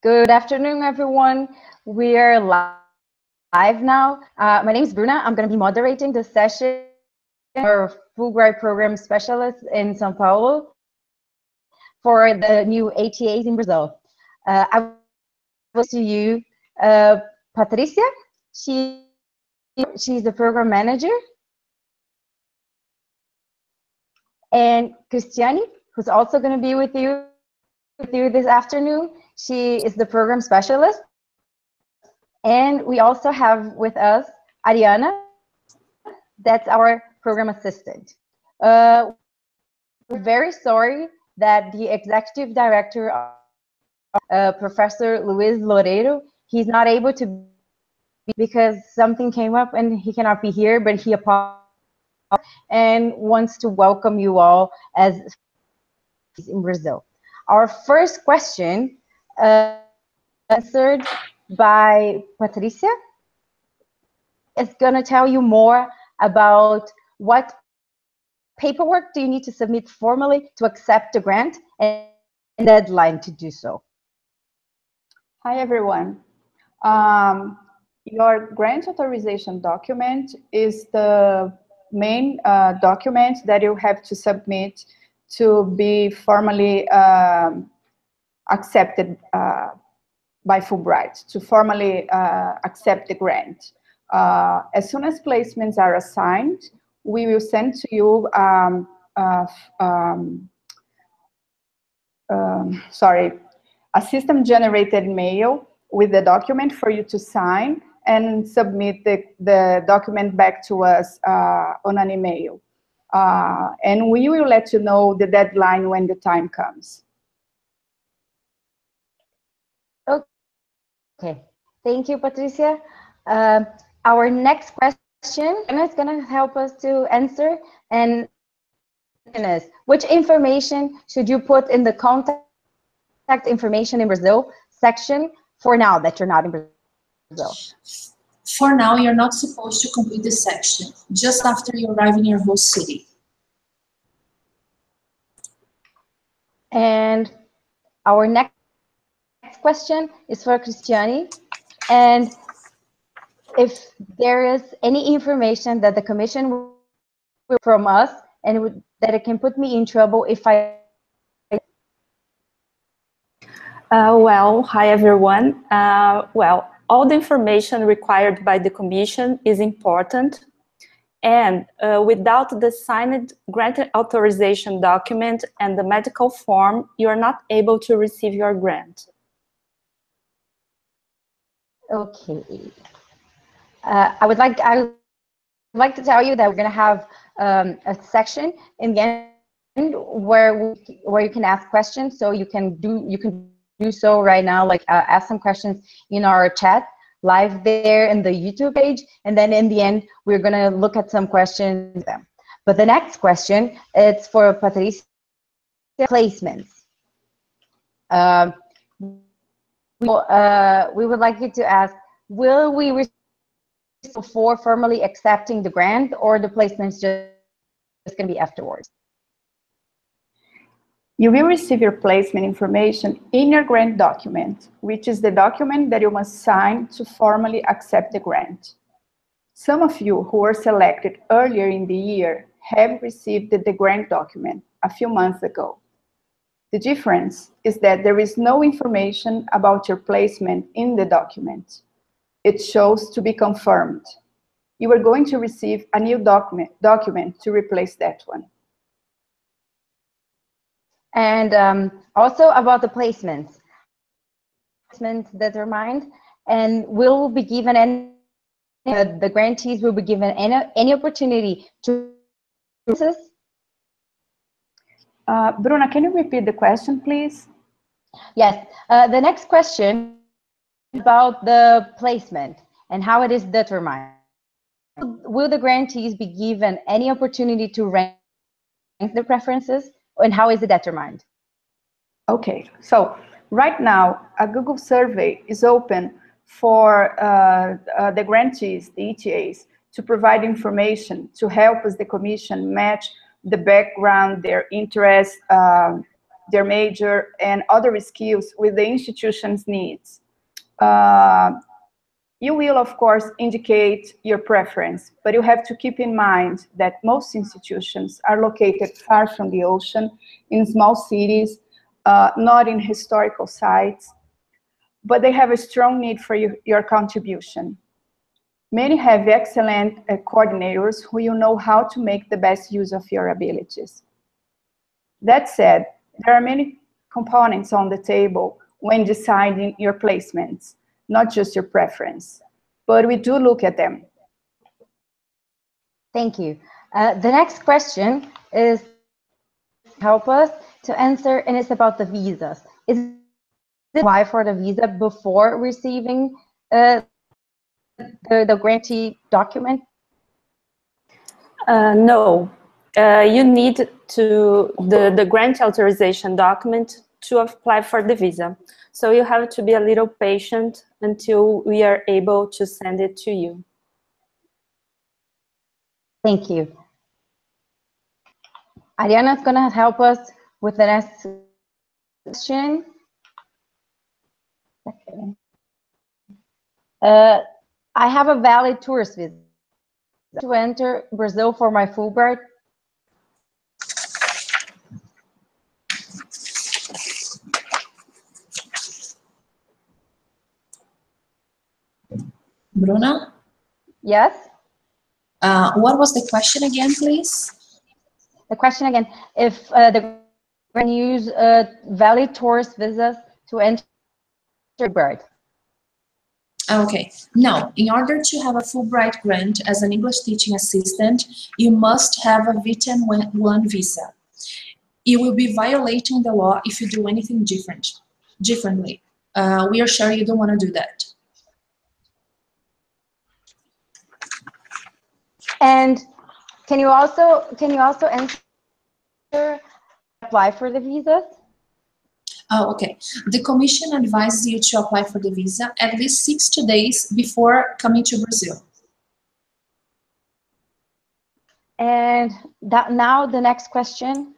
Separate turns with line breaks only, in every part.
Good afternoon, everyone. We are live now. My name is Bruna. I'm going to be moderating the session for Fulbright Program Specialist in São Paulo for the new ETAs in Brazil. I will to you, Patricia. She's the program manager, and Cristiane, who's also going to be with you this afternoon. She is the program specialist. And we also have with us Ariana, that's our program assistant. We're very sorry that the executive director, Professor Luis Loureiro, he's not able to be because something came up and he cannot be here, but he apologized and wants to welcome you all as in Brazil. Our first question answered by Patricia is going to tell you more about what paperwork do you need to submit formally to accept the grant and deadline to do so.
Hi, everyone. Your grant authorization document is the main document that you have to submit to be formally accepted by Fulbright, to formally accept the grant. As soon as placements are assigned, we will send to you a system-generated mail with the document for you to sign and submit the document back to us on an email. And we will let you know the deadline when the time comes.
Okay, thank you, Patricia. Our next question is going to help us to answer, and is which information should you put in the contact information in Brazil section for now that you're not in Brazil?
For now, you're not supposed to complete this section, just after you arrive in your host city.
And our next question is for Cristiane, and if there is any information that the commission will from us and that it can put me in trouble if I
well, hi everyone. Well, all the information required by the commission is important, and without the signed grant authorization document and the medical form, you are not able to receive your grant.
Okay. I would like to tell you that we're going to have a section in the end where you can ask questions. So you can do so right now, like ask some questions in our chat live there in the YouTube page, and then in the end we're going to look at some questions. But the next question is for Patricia. Placements. We would like you to ask, will we receive before formally accepting the grant, or the placements just going to be afterwards?
You will receive your placement information in your grant document, which is the document that you must sign to formally accept the grant. Some of you who were selected earlier in the year have received the grant document a few months ago. The difference is that there is no information about your placement in the document. It shows to be confirmed. You are going to receive a new document to replace that one.
And also about the placements determined, and will be given any, the grantees will be given any opportunity to
Bruna, can you repeat the question, please?
Yes, the next question is about the placement and how it is determined. Will the grantees be given any opportunity to rank their preferences, and how is it determined?
Okay, so right now a Google survey is open for the grantees, the ETAs, to provide information to help us, the commission, match the background, their interest, their major, and other skills with the institution's needs. You will, of course, indicate your preference, but you have to keep in mind that most institutions are located far from the ocean, in small cities, not in historical sites, but they have a strong need for your contribution. Many have excellent coordinators who you know how to make the best use of your abilities. That said, there are many components on the table when deciding your placements, not just your preference, but we do look at them.
Thank you. The next question is help us to answer, and it's about the visas. Is it apply for the visa before receiving the grantee document?
No. You need the grant authorization document to apply for the visa. So you have to be a little patient until we are able to send it to you.
Thank you. Ariana is going to help us with the next question. Okay. I have a valid tourist visa to enter Brazil for my Fulbright.
Bruna?
Yes?
What was the question again, please?
The question again, if the grant use valid tourist visas to enter Fulbright.
Okay, now, in order to have a Fulbright grant as an English teaching assistant, you must have a VTEM-1 visa. You will be violating the law if you do anything differently. We are sure you don't want to do that.
And can you also answer apply for the visas?
Oh, okay. The Commission advises you to apply for the visa at least 60 days before coming to Brazil.
And now the next question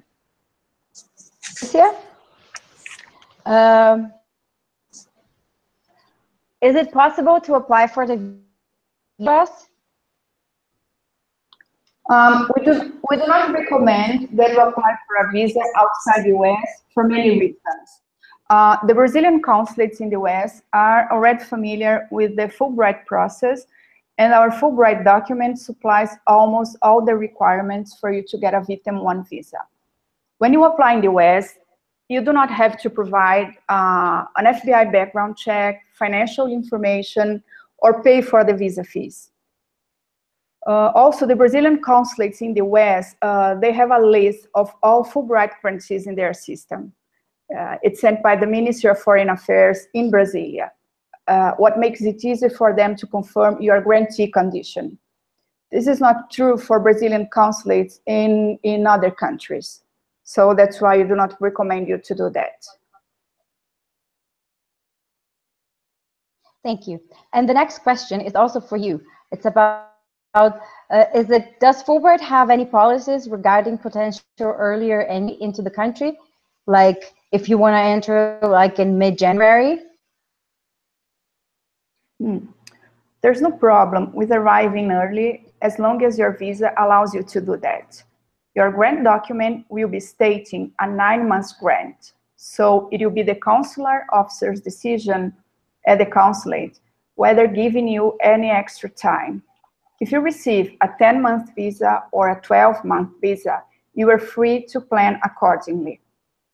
is here. Is it possible to apply for the visas?
We do not recommend that you apply for a visa outside the US for many reasons. The Brazilian consulates in the US are already familiar with the Fulbright process, and our Fulbright document supplies almost all the requirements for you to get a VTEM-1 visa. When you apply in the US, you do not have to provide an FBI background check, financial information, or pay for the visa fees. Also, the Brazilian consulates in the West, they have a list of all Fulbright grantees in their system. It's sent by the Ministry of Foreign Affairs in Brasilia, what makes it easy for them to confirm your grantee condition. This is not true for Brazilian consulates in other countries. So that's why you do not recommend you to do that.
Thank you. And the next question is also for you. It's about does Fulbright have any policies regarding potential earlier entry into the country? Like if you want to enter like in mid-January?
There's no problem with arriving early as long as your visa allows you to do that. Your grant document will be stating a 9-month grant. So it will be the consular officer's decision at the consulate whether giving you any extra time. If you receive a 10-month visa or a 12-month visa, you are free to plan accordingly,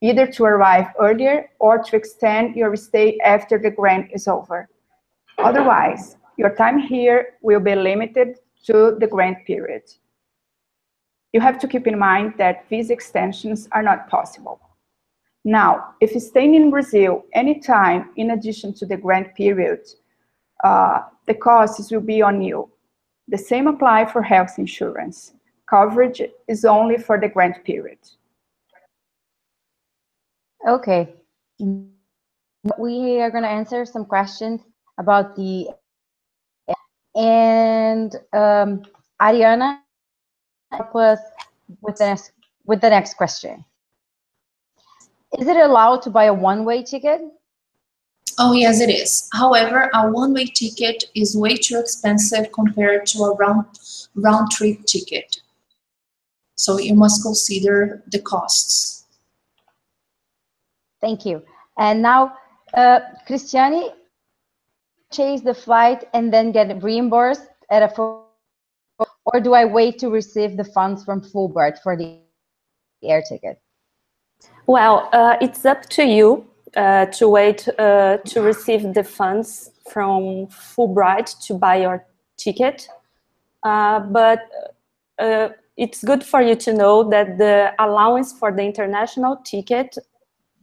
either to arrive earlier or to extend your stay after the grant is over. Otherwise, your time here will be limited to the grant period. You have to keep in mind that visa extensions are not possible. Now, if you're staying in Brazil anytime in addition to the grant period, the costs will be on you. The same apply for health insurance. Coverage is only for the grant period.
Okay. We are going to answer some questions about the, and Ariana help us with the next question. Is it allowed to buy a one-way ticket?
Oh, yes, it is. However, a one-way ticket is way too expensive compared to a round-trip ticket. So you must consider the costs.
Thank you. And now, Cristiane, chase the flight and then get reimbursed at a or do I wait to receive the funds from Fulbright for the air ticket?
Well, it's up to you to wait to receive the funds from Fulbright to buy your ticket. But it's good for you to know that the allowance for the international ticket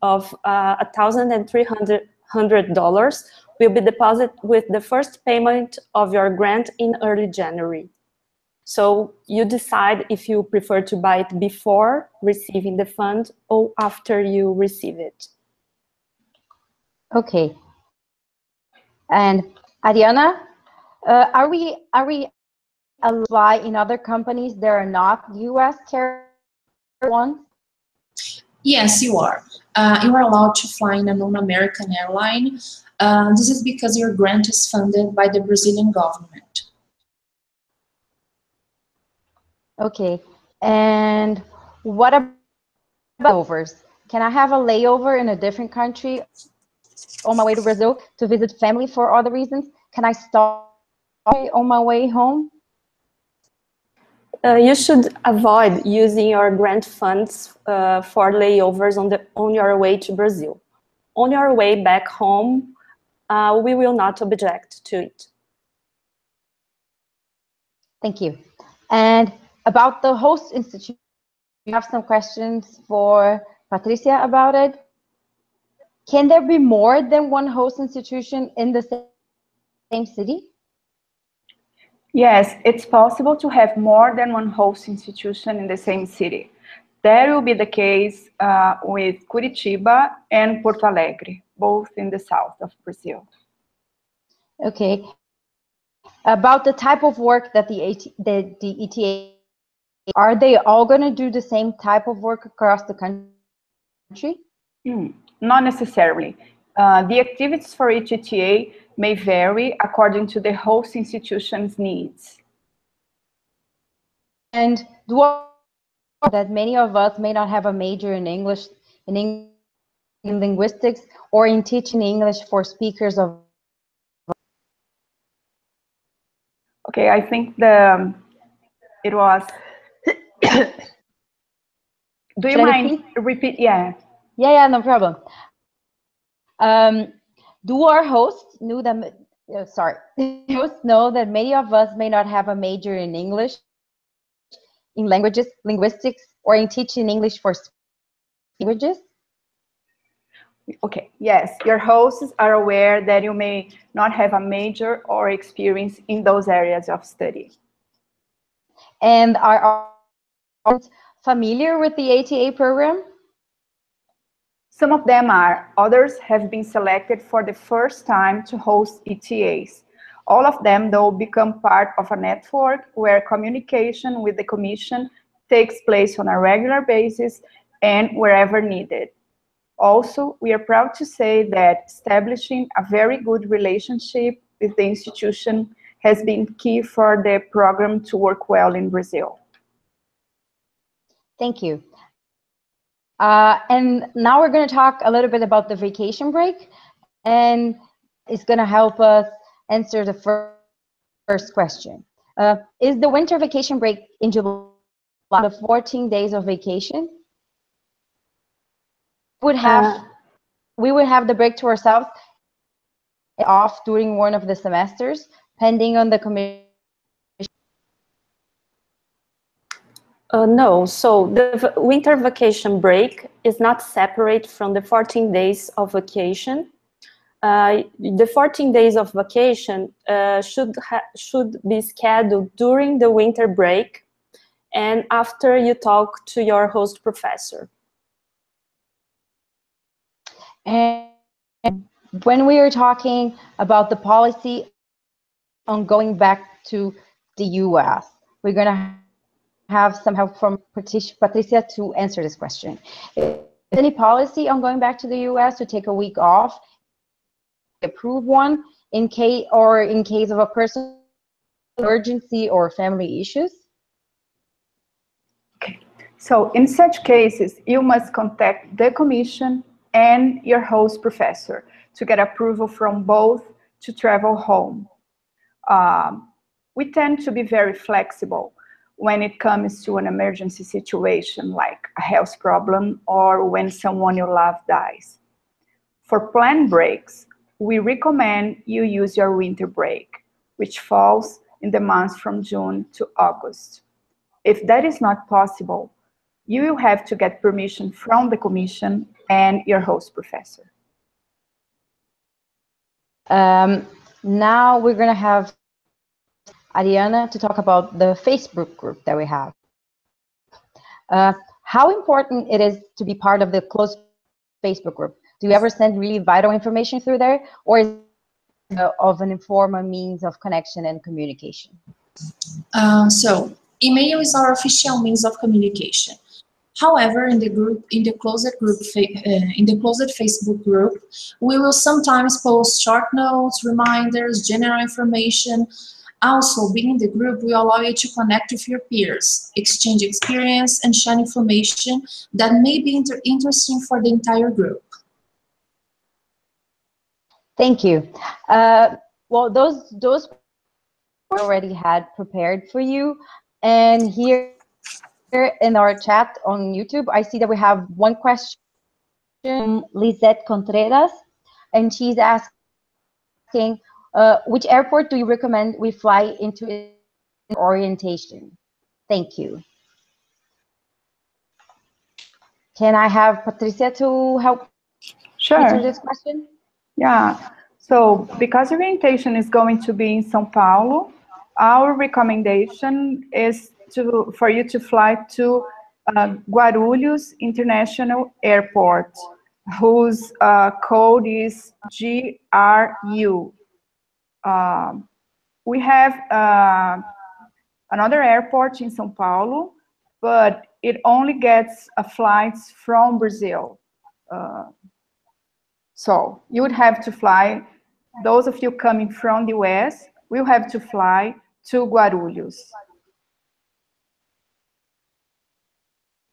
of $1,300 will be deposited with the first payment of your grant in early January. So you decide if you prefer to buy it before receiving the fund or after you receive it.
Okay. And Ariana, are we fly in other companies that are not U.S. carrier ones?
Yes, you are. You are allowed to fly in a non-American airline. This is because your grant is funded by the Brazilian government.
Okay. And what about layovers? Can I have a layover in a different country on my way to Brazil to visit family for other reasons? Can I stop on my way home?
You should avoid using your grant funds for layovers on your way to Brazil. On your way back home, we will not object to it.
Thank you. And about the host institution, you have some questions for Patricia about it. Can there be more than one host institution in the same city?
Yes, it's possible to have more than one host institution in the same city. That will be the case with Curitiba and Porto Alegre, both in the south of Brazil.
Okay. About the type of work that the ETA, are they all going to do the same type of work across the country?
Not necessarily. The activities for each ETA may vary according to the host institution's needs.
And do I know that many of us may not have a major in English, in linguistics, or in teaching English for speakers of?
Okay, I think it was. Do you mind repeat? Yeah.
Yeah, no problem. Do our hosts know that? Hosts know that many of us may not have a major in English, in languages, linguistics, or in teaching English for languages?
Okay, yes, your hosts are aware that you may not have a major or experience in those areas of study.
And are familiar with the ETA program?
Some of them are. Others have been selected for the first time to host ETAs. All of them, though, become part of a network where communication with the Commission takes place on a regular basis and wherever needed. Also, we are proud to say that establishing a very good relationship with the institution has been key for the program to work well in Brazil.
Thank you. And now we're going to talk a little bit about the vacation break, and it's going to help us answer the first question. Is the winter vacation break in July the 14 days of vacation? We would have the break to ourselves off during one of the semesters, pending on the commission.
No, so the winter vacation break is not separate from the 14 days of vacation. The 14 days of vacation should be scheduled during the winter break and after you talk to your host professor.
And when we are talking about the policy on going back to the US, we're going to have some help from Patricia to answer this question. Any policy on going back to the US to take a week off, approve one in case of a personal emergency or family issues?
Okay. So in such cases, you must contact the commission and your host professor to get approval from both to travel home. We tend to be very flexible when it comes to an emergency situation like a health problem or when someone you love dies. For planned breaks, we recommend you use your winter break, which falls in the months from June to August. If that is not possible, you will have to get permission from the commission and your host professor.
Now we're going to have Ariana to talk about the Facebook group that we have. How important it is to be part of the closed Facebook group? Do you ever send really vital information through there, or is it of an informal means of connection and communication?
So email is our official means of communication. However, in the closed Facebook group, we will sometimes post short notes, reminders, general information. Also, being in the group will allow you to connect with your peers, exchange experience, and share information that may be interesting for the entire group.
Thank you. Well, those already had prepared for you, and here in our chat on YouTube, I see that we have one question from Lisette Contreras, and she's asking, which airport do you recommend we fly into orientation? Thank you. Can I have Patricia to help answer this question?
Yeah, so because orientation is going to be in São Paulo, our recommendation is for you to fly to Guarulhos International Airport, whose code is GRU. We have another airport in São Paulo, but it only gets flights from Brazil. So you would have to fly, those of you coming from the US, will have to fly to Guarulhos.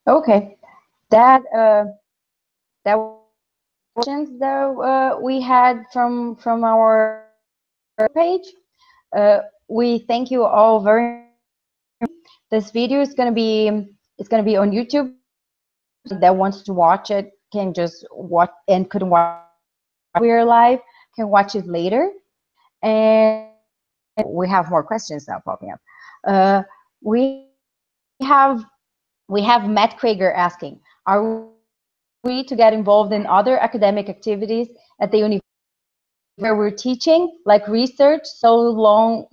Okay, that questions that we had from our page. We thank you all very much. This video is going to be on YouTube. That wants to watch it can just watch, and couldn't watch we're live, can watch it later. And we have more questions now popping up. We have Matt Krager asking, are we to get involved in other academic activities at the university where we're teaching, like research, so long?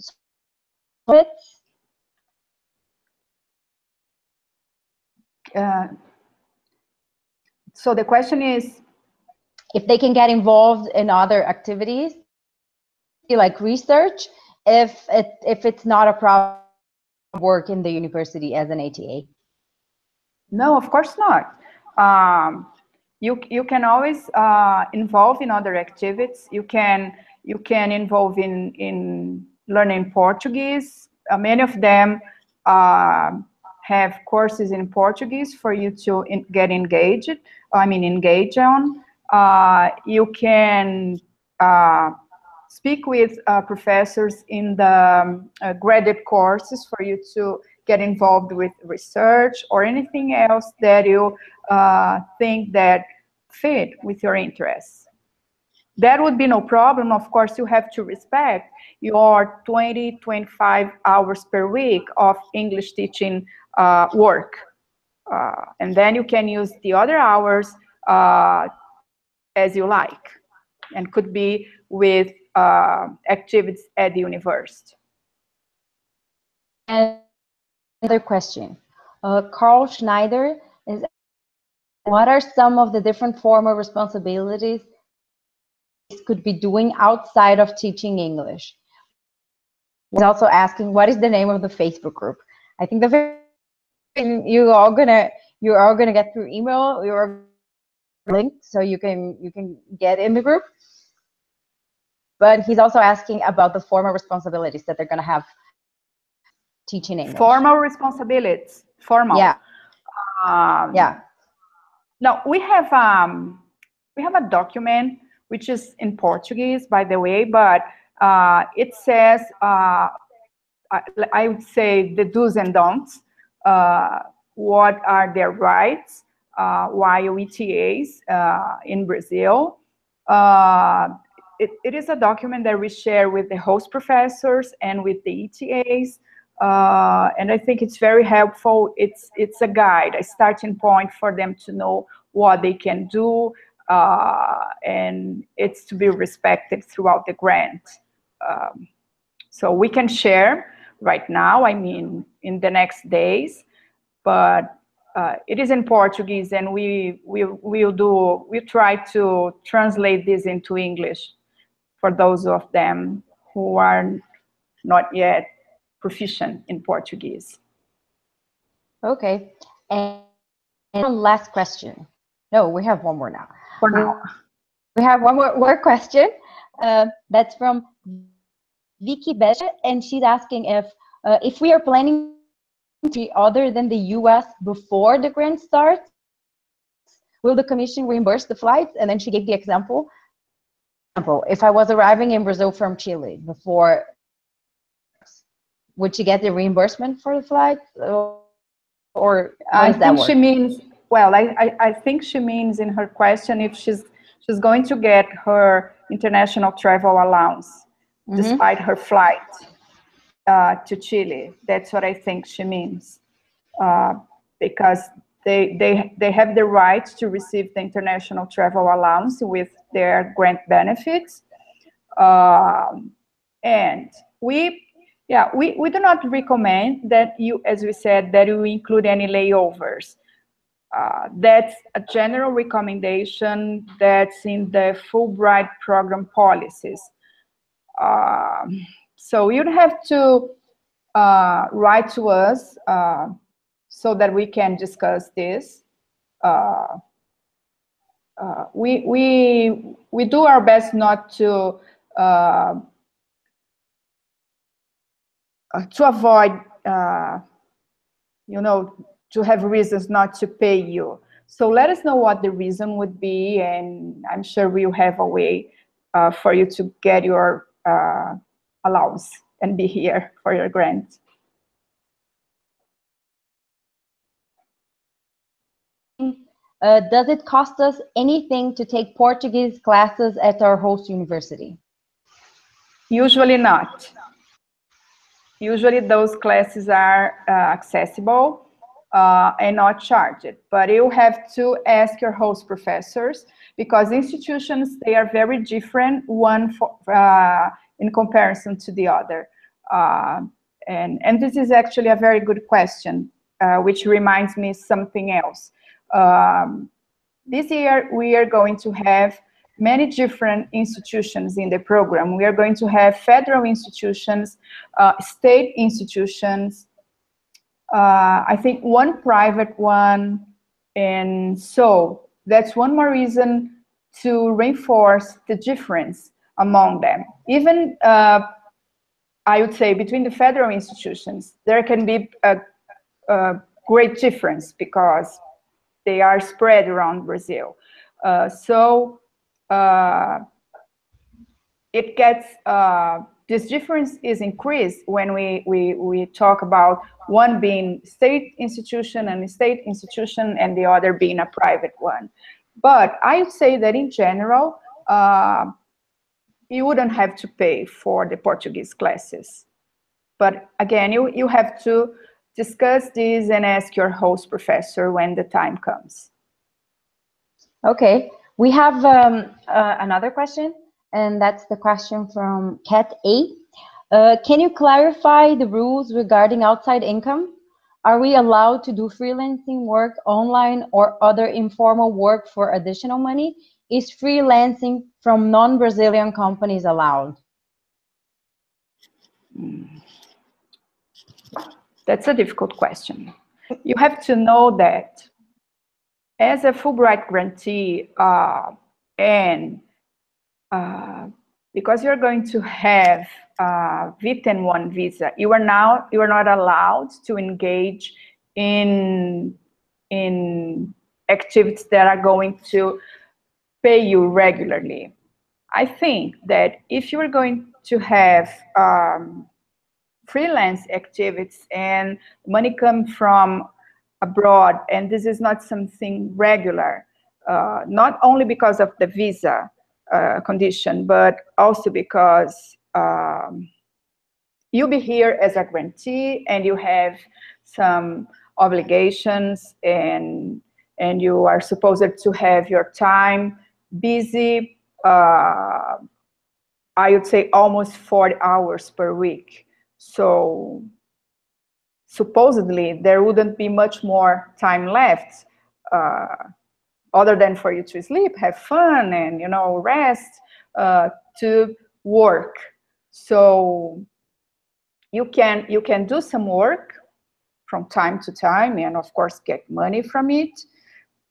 So the question is,
if they can get involved in other activities, like research, if it's not a problem work in the university as an ATA.
No, of course not. You can always involve in other activities. You can involve in learning Portuguese. Many of them have courses in Portuguese for you to get engaged. Engage on. You can speak with professors in the graded courses for you to get involved with research or anything else that you think that fit with your interests. That would be no problem. Of course, you have to respect your 20-25 hours per week of English teaching work. And then you can use the other hours as you like, and could be with activities at the university.
And another question. Carl Schneider is asking, what are some of the different formal responsibilities could be doing outside of teaching English? He's also asking, what is the name of the Facebook group? I think you're all gonna get through email. You're link so you can get in the group. But he's also asking about the formal responsibilities that they're going to have teaching English.
Formal responsibilities. Formal.
Yeah.
Yeah. No, we have a document which is in Portuguese, by the way, but it says, I would say, the do's and don'ts. What are their rights while ETAs in Brazil. It is a document that we share with the host professors and with the ETAs. And I think it's very helpful. It's a guide, a starting point for them to know what they can do, and it's to be respected throughout the grant. So we can share right now, I mean, in the next days, but it is in Portuguese, and we'll try to translate this into English for those of them who are not yet proficient in Portuguese.
Okay, and one last question. No, we have one more now.
For now.
We have one more question. That's from Vicky Beja, and she's asking if we are planning to other than the US before the grant starts, will the commission reimburse the flights? And then she gave the example. If I was arriving in Brazil from Chile before, would she get the reimbursement for the flight? Or
I think she means, well, I think she means in her question if she's going to get her international travel allowance despite her flight to Chile. That's what I think she means, because they have the right to receive the international travel allowance with their grant benefits, and we do not recommend that you, as we said, that you include any layovers. That's a general recommendation that's in the Fulbright program policies. So you'd have to write to us so that we can discuss this. We do our best not to avoid, you know, to have reasons not to pay you. So let us know what the reason would be, and I'm sure we'll have a way for you to get your allowance and be here for your grant.
Does it cost us anything to take Portuguese classes at our host university?
Usually not. Usually those classes are accessible and not charged, but you have to ask your host professors, because institutions, they are very different, one in comparison to the other. And this is actually a very good question, which reminds me something else. This year, we are going to have many different institutions in the program. We are going to have federal institutions, state institutions, I think one private one, and so that's one more reason to reinforce the difference among them. Even, I would say, between the federal institutions, there can be a great difference because they are spread around Brazil. So it gets, this difference is increased when we talk about one being state institution and the other being a private one. But I would say that in general, you wouldn't have to pay for the Portuguese classes. But again, you have to discuss this and ask your host professor when the time comes.
Okay, we have another question, and that's the question from Cat A. Can you clarify the rules regarding outside income? Are we allowed to do freelancing work online or other informal work for additional money? Is freelancing from non-Brazilian companies allowed?
That's a difficult question. You have to know that as a Fulbright grantee, and because you're going to have V-10-1 visa, you are not allowed to engage in activities that are going to pay you regularly. I think that if you're going to have freelance activities and money come from abroad, and this is not something regular, not only because of the visa condition, but also because you'll be here as a grantee and you have some obligations, and you are supposed to have your time busy, I would say almost 40 hours per week. So supposedly there wouldn't be much more time left other than for you to sleep, have fun, and rest, to work. So you can do some work from time to time, and of course get money from it,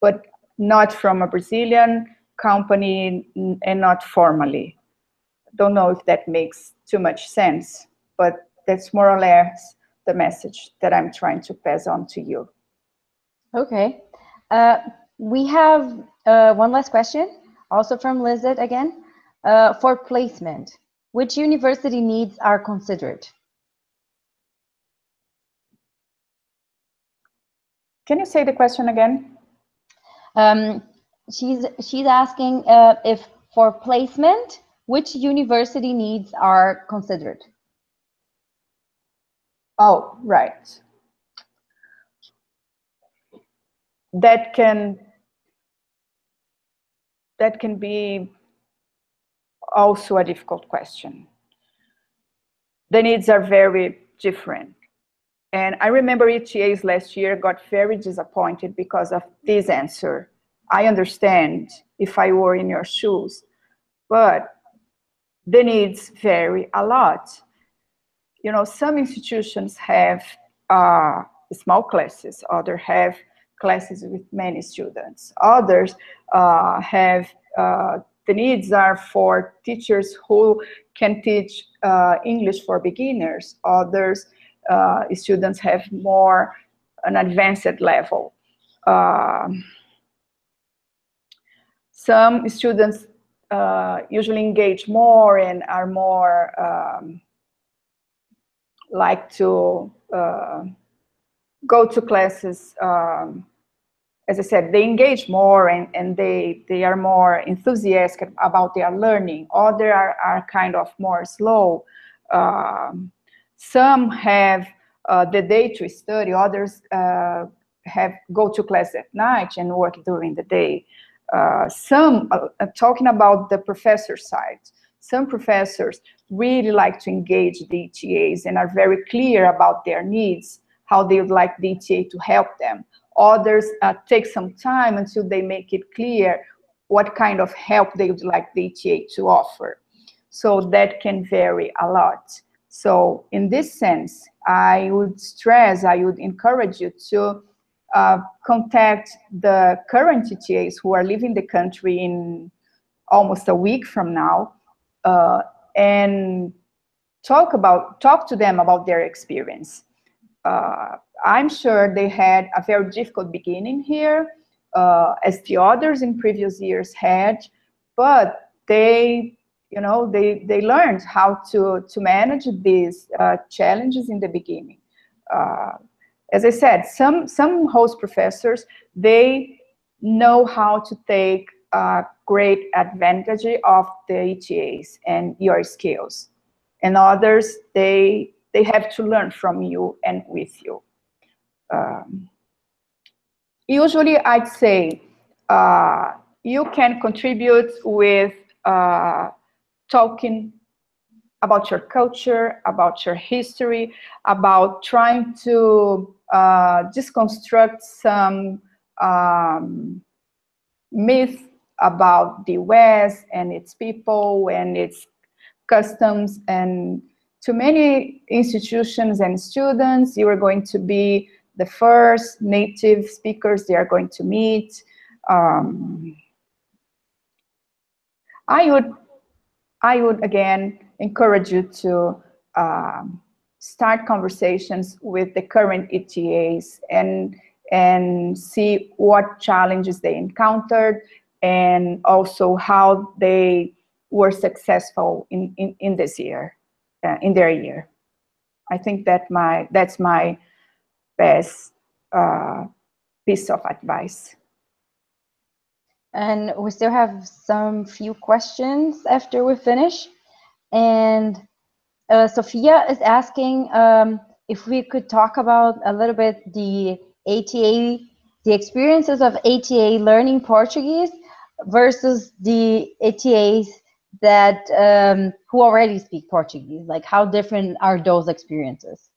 but not from a Brazilian company and not formally. Don't know if that makes too much sense, but that's more or less the message that I'm trying to pass on to you.
Okay. We have one last question, also from Lizette again. For placement, which university needs are considered?
Can you say the question again?
She's asking if for placement, which university needs are considered?
Oh, right. That can be also a difficult question. The needs are very different. And I remember ETAs last year got very disappointed because of this answer. I understand if I were in your shoes, but the needs vary a lot. Some institutions have small classes, others have classes with many students. Others have, the needs are for teachers who can teach English for beginners. Others, students have more an advanced level. Some students usually engage more and are more like to go to classes. As I said, they engage more and they are more enthusiastic about their learning. Others are kind of more slow. Some have the day to study. Others go to class at night and work during the day. Some, talking about the professor side, some professors really like to engage the ETAs and are very clear about their needs, how they would like the ETA to help them. Others take some time until they make it clear what kind of help they would like the ETA to offer. So that can vary a lot. So in this sense, I would encourage you to contact the current ETAs who are leaving the country in almost a week from now, and talk to them about their experience. I'm sure they had a very difficult beginning here, as the others in previous years had, but they learned how to manage these challenges in the beginning. As I said, some host professors, they know how to take great advantage of the ETAs and your skills. And others, they have to learn from you and with you. Usually, I'd say you can contribute with talking about your culture, about your history, about trying to deconstruct some myth about the West and its people and its customs. And to many institutions and students, you are going to be the first native speakers they are going to meet. I would again encourage you to start conversations with the current ETAs and see what challenges they encountered, and also how they were successful in this year, in their year. I think that's my best piece of advice.
And we still have some few questions after we finish. And Sophia is asking if we could talk about a little bit the ATA, the experiences of ATA learning Portuguese versus the ATAs that who already speak Portuguese. Like, how different are those experiences?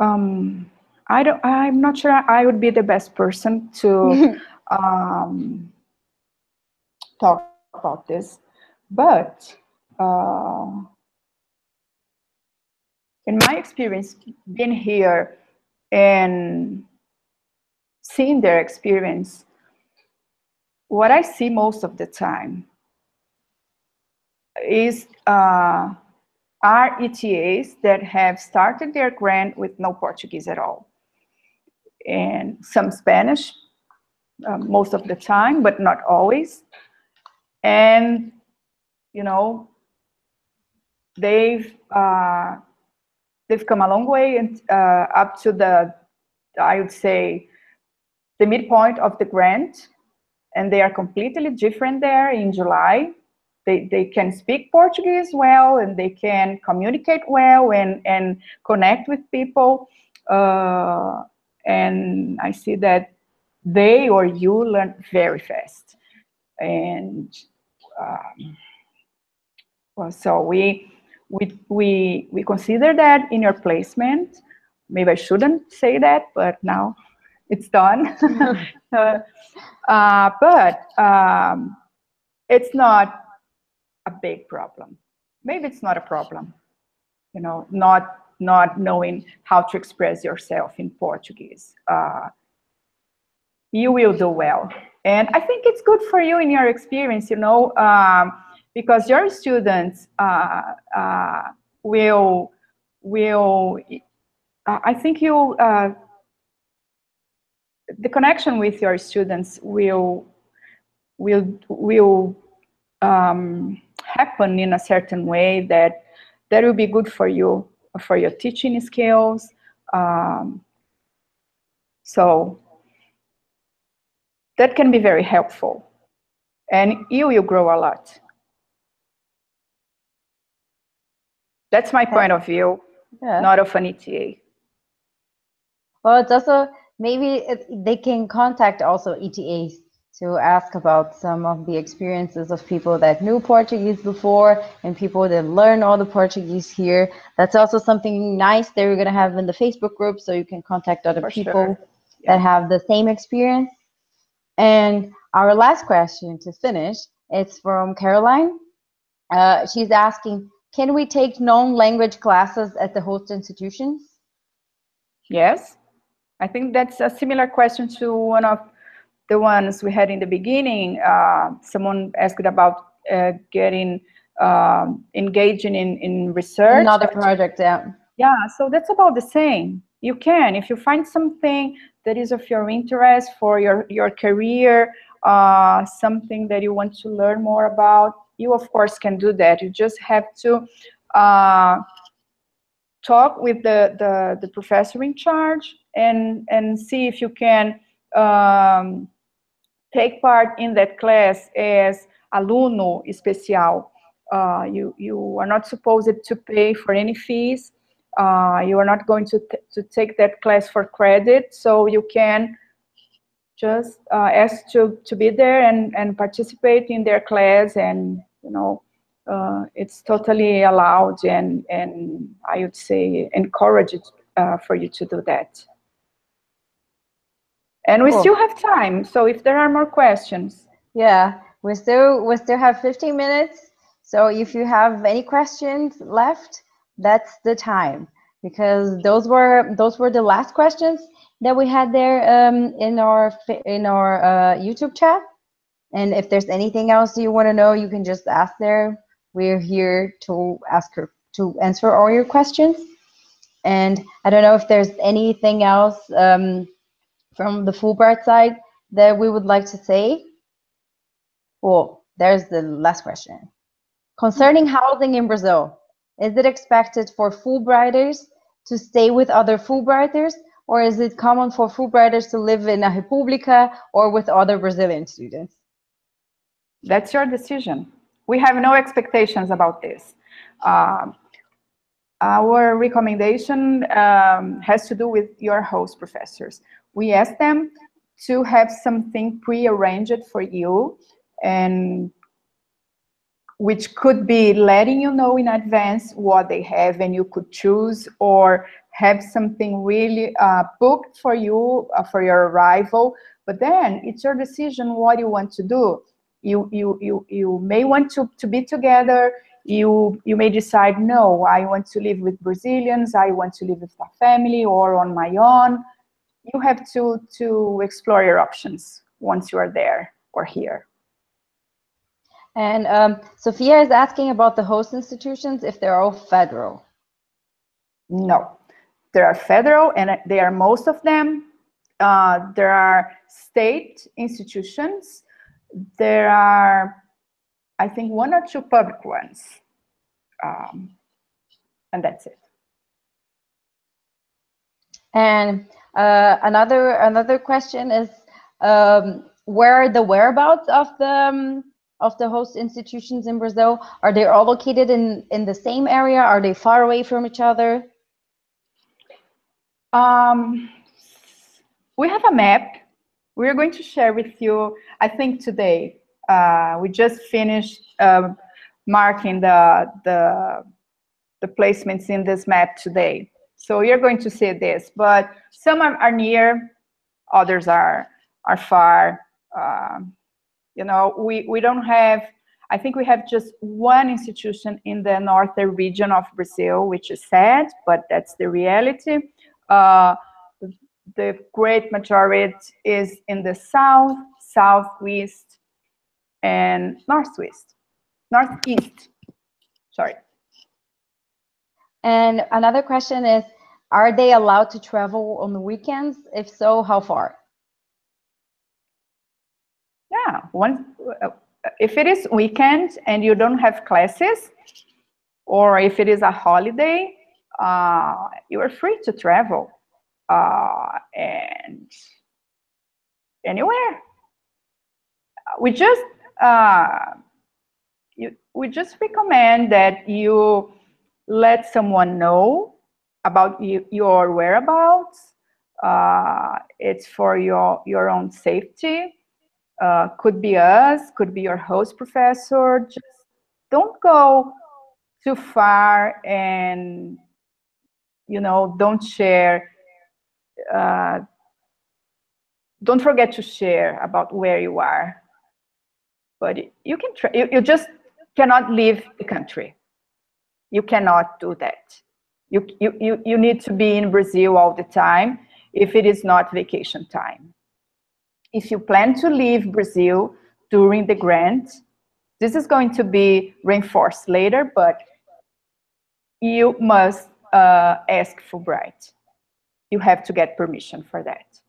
I'm not sure I would be the best person to talk about this, but in my experience, being here and seeing their experience, what I see most of the time is are ETAs that have started their grant with no Portuguese at all, and some Spanish most of the time, but not always. And you know, they've come a long way, and up to I would say, the midpoint of the grant, and they are completely different there in July. They can speak Portuguese well, and they can communicate well and connect with people. And I see that they or you learn very fast. And well, so we consider that in your placement. Maybe I shouldn't say that, but now it's done. But it's not a big problem. Maybe it's not a problem, you know, not knowing how to express yourself in Portuguese. You will do well. And I think it's good for you in your experience, you know, because your students will I think you the connection with your students will happen in a certain way that will be good for you, for your teaching skills. So that can be very helpful, and you will grow a lot. That's my point of view, not of an ETA.
Well, it's also, maybe they can contact also ETAs to ask about some of the experiences of people that knew Portuguese before and people that learn all the Portuguese here. That's also something nice that we're going to have in the Facebook group, so you can contact other people that have the same experience. And our last question to finish, it's from Caroline. She's asking, can we take non-language classes at the host institutions?
Yes. I think that's a similar question to one of the ones we had in the beginning. Someone asked about getting engaging in research.
Another project, yeah.
Yeah, so that's about the same. You can, if you find something that is of your interest for your career, something that you want to learn more about, you of course can do that. You just have to talk with the professor in charge and see if you can take part in that class as aluno especial. You are not supposed to pay for any fees. You are not going to take that class for credit, so you can just ask to be there and participate in their class, and you know, it's totally allowed, and I would say encouraged for you to do that. And we still have time, so if there are more questions.
Yeah, we still have 15 minutes. So if you have any questions left, that's the time, because those were the last questions. that we had there in our YouTube chat. And if there's anything else you want to know, you can just ask there. We're here to answer all your questions. And I don't know if there's anything else from the Fulbright side that we would like to say. Well, there's the last question. Concerning housing in Brazil, is it expected for Fulbrighters to stay with other Fulbrighters, or is it common for Fulbrighters to live in a República or with other Brazilian students?
That's your decision. We have no expectations about this. Our recommendation has to do with your host professors. We ask them to have something pre-arranged for you, and which could be letting you know in advance what they have and you could choose, or have something really booked for you for your arrival. But then it's your decision what you want to do. You may want to be together. You may decide, no, I want to live with Brazilians, I want to live with a family or on my own. You have to explore your options once you are there or here.
And Sophia is asking about the host institutions, if they're all federal.
No, there are federal, and they are most of them. There are state institutions. There are, I think, 1 or 2 public ones. And that's it.
And another question is, where are the whereabouts of the host institutions in Brazil? Are they all located in the same area? Are they far away from each other?
We have a map. We're going to share with you, I think today. We just finished marking the placements in this map today. So you're going to see this, but some are near, others are far. You know, we don't have, I think we have just 1 institution in the northern region of Brazil, which is sad, but that's the reality. The great majority is in the south, southwest, and northeast. Sorry.
And another question is, are they allowed to travel on the weekends? If so, how far?
Yeah, if it is weekend and you don't have classes, or if it is a holiday, you are free to travel and anywhere. We just recommend that you let someone know about your whereabouts. It's for your own safety. Could be us, could be your host professor. Just don't go too far, and don't share. Don't forget to share about where you are. But you can you just cannot leave the country. You cannot do that. You need to be in Brazil all the time if it is not vacation time. If you plan to leave Brazil during the grant, this is going to be reinforced later, but you must ask Fulbright. You have to get permission for that.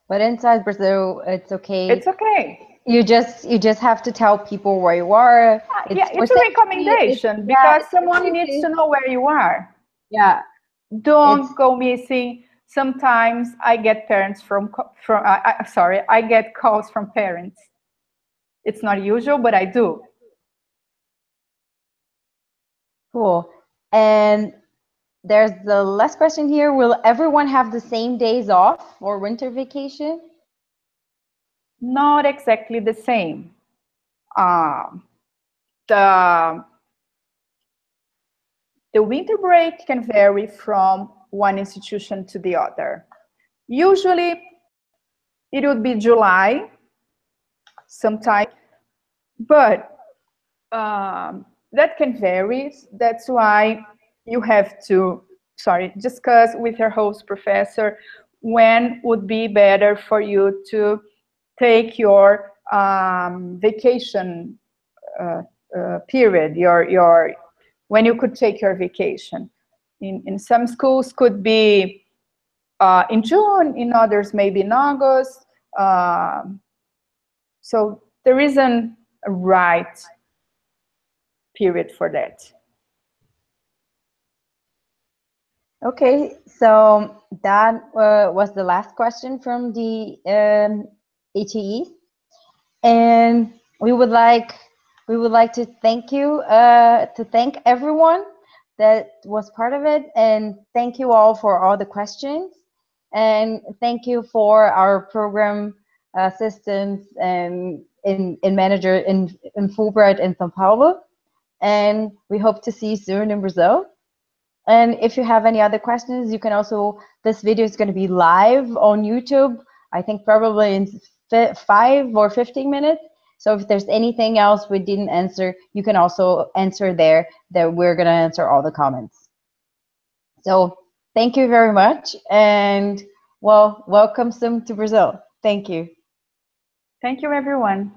But inside Brazil, it's okay.
It's okay.
You just have to tell people where you are.
It's a recommendation because someone needs to know where you are.
Yeah.
Don't go missing. Sometimes I get I get calls from parents. It's not usual, but I do.
Cool. And there's the last question here. Will everyone have the same days off for winter vacation?
Not exactly the same. The winter break can vary from one institution to the other. Usually, it would be July, sometime, but that can vary. That's why you have to discuss with your host professor when would be better for you to take your vacation period, when you could take your vacation. In some schools could be in June, in others maybe in August. So there isn't a right period for that.
Okay, so that was the last question from the ETEs, and we would like to thank you, to thank everyone that was part of it, and thank you all for all the questions, and thank you for our program assistants and in manager in Fulbright in São Paulo, and we hope to see you soon in Brazil. And if you have any other questions, you can also, this video is going to be live on YouTube, I think probably in 5 or 15 minutes. So if there's anything else we didn't answer, you can also answer there, that we're going to answer all the comments. So thank you very much. And well, welcome soon to Brazil. Thank you.
Thank you, everyone.